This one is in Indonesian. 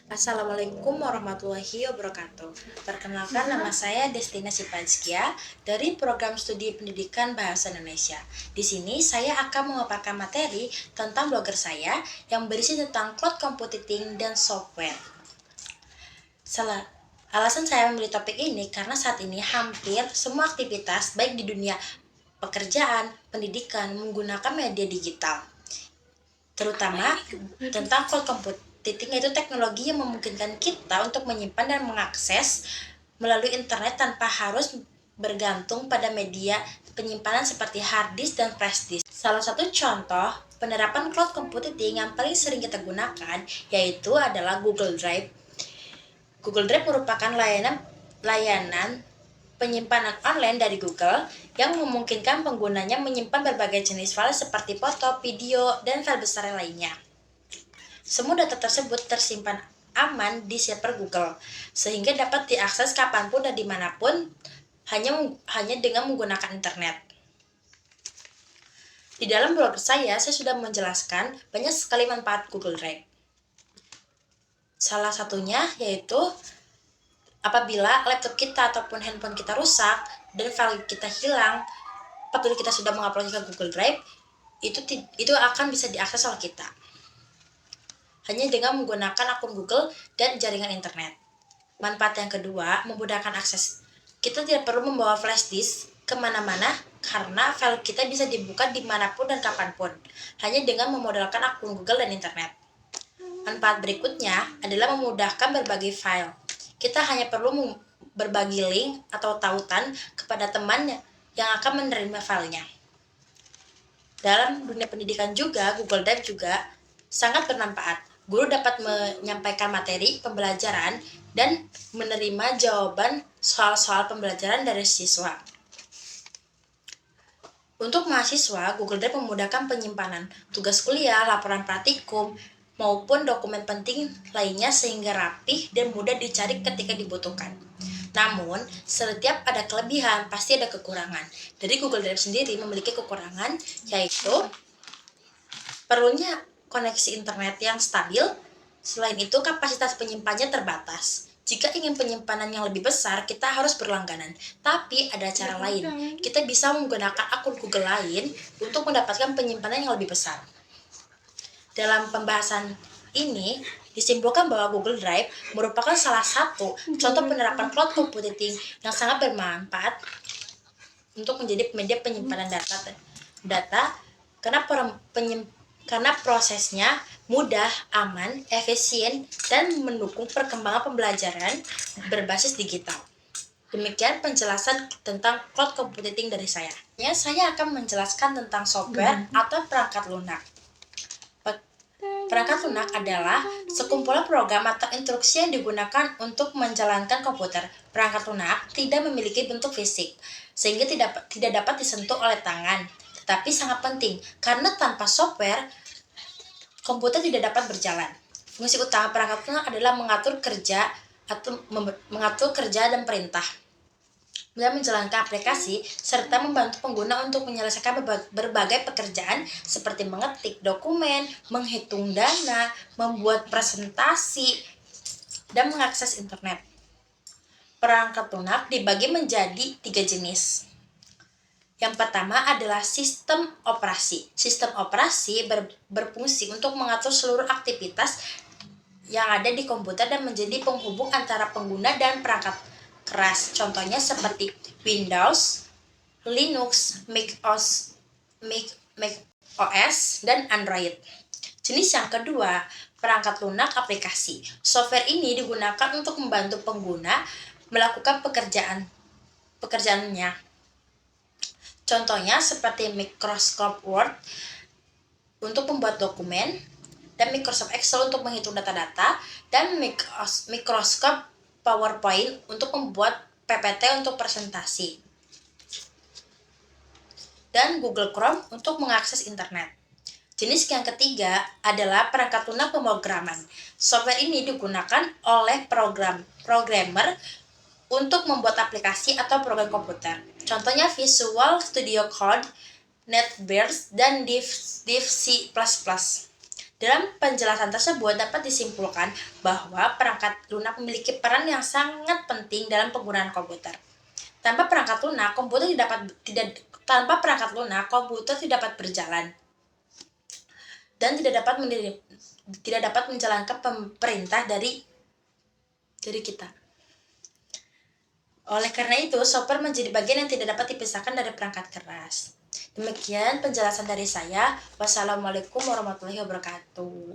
Assalamualaikum warahmatullahi wabarakatuh. Perkenalkan, nama saya Destina Sipanskia dari Program Studi Pendidikan Bahasa Indonesia. Di sini saya akan memaparkan materi tentang blogger saya yang berisi tentang cloud computing dan software. Alasan saya memilih topik ini karena saat ini hampir semua aktivitas baik di dunia pekerjaan, pendidikan menggunakan media digital, terutama tentang cloud computing, yaitu teknologi yang memungkinkan kita untuk menyimpan dan mengakses melalui internet tanpa harus bergantung pada media penyimpanan seperti hard disk dan flash disk. Salah satu contoh penerapan cloud computing yang paling sering kita gunakan yaitu adalah Google Drive. Google Drive merupakan layanan penyimpanan online dari Google yang memungkinkan penggunanya menyimpan berbagai jenis file seperti foto, video, dan file besar lainnya. Semua data tersebut tersimpan aman di server Google, sehingga dapat diakses kapanpun dan dimanapun hanya dengan menggunakan internet. Di dalam blog saya sudah menjelaskan banyak sekali manfaat Google Drive. Salah satunya yaitu apabila laptop kita ataupun handphone kita rusak dan file kita hilang, apabila kita sudah menguploadnya ke Google Drive, itu akan bisa diakses oleh kita hanya dengan menggunakan akun Google dan jaringan internet. Manfaat yang kedua, memudahkan akses. Kita tidak perlu membawa flash disk kemana-mana karena file kita bisa dibuka dimanapun dan kapanpun, hanya dengan memodalkan akun Google dan internet. Manfaat berikutnya adalah memudahkan berbagi file. Kita hanya perlu berbagi link atau tautan kepada temannya yang akan menerima filenya. Dalam dunia pendidikan juga, Google Drive juga sangat bermanfaat. Guru dapat menyampaikan materi pembelajaran dan menerima jawaban soal-soal pembelajaran dari siswa. Untuk mahasiswa, Google Drive memudahkan penyimpanan tugas kuliah, laporan praktikum, maupun dokumen penting lainnya sehingga rapih dan mudah dicari ketika dibutuhkan. Namun, setiap ada kelebihan, pasti ada kekurangan. Dari Google Drive sendiri memiliki kekurangan, yaitu perlunya koneksi internet yang stabil. Selain itu, kapasitas penyimpanannya terbatas. Jika ingin penyimpanan yang lebih besar, kita harus berlangganan. Tapi ada cara lain. Kita bisa menggunakan akun Google lain untuk mendapatkan penyimpanan yang lebih besar. Dalam pembahasan ini, disimpulkan bahwa Google Drive merupakan salah satu contoh penerapan cloud computing yang sangat bermanfaat untuk menjadi media penyimpanan data karena prosesnya mudah, aman, efisien, dan mendukung perkembangan pembelajaran berbasis digital. Demikian penjelasan tentang cloud computing dari saya. Saya akan menjelaskan tentang software atau perangkat lunak. Perangkat lunak adalah sekumpulan program atau instruksi yang digunakan untuk menjalankan komputer. Perangkat lunak tidak memiliki bentuk fisik, sehingga tidak dapat disentuh oleh tangan. Tetapi sangat penting, karena tanpa software, komputer tidak dapat berjalan. Fungsi utama perangkat lunak adalah mengatur kerja dan perintah dalam menjalankan aplikasi, serta membantu pengguna untuk menyelesaikan berbagai pekerjaan seperti mengetik dokumen, menghitung dana, membuat presentasi, dan mengakses internet. Perangkat lunak dibagi menjadi 3 jenis. Yang pertama adalah sistem operasi. Sistem operasi berfungsi untuk mengatur seluruh aktivitas yang ada di komputer dan menjadi penghubung antara pengguna dan perangkat keras. Contohnya seperti Windows, Linux, Mac OS, dan Android. Jenis yang kedua, perangkat lunak aplikasi. Software ini digunakan untuk membantu pengguna melakukan pekerjaannya. Contohnya seperti Microsoft Word untuk membuat dokumen, dan Microsoft Excel untuk menghitung data-data, dan Microsoft PowerPoint untuk membuat PPT untuk presentasi, dan Google Chrome untuk mengakses internet. Jenis yang ketiga adalah perangkat lunak pemrograman. Software ini digunakan oleh programmer untuk membuat aplikasi atau program komputer. Contohnya Visual Studio Code, NetBeans, dan Div C++. Dalam penjelasan tersebut dapat disimpulkan bahwa perangkat lunak memiliki peran yang sangat penting dalam penggunaan komputer. Tanpa perangkat lunak, komputer tidak dapat berjalan dan tidak dapat menjalankan perintah dari kita. Oleh karena itu, software menjadi bagian yang tidak dapat dipisahkan dari perangkat keras. Demikian penjelasan dari saya. Wassalamualaikum warahmatullahi wabarakatuh.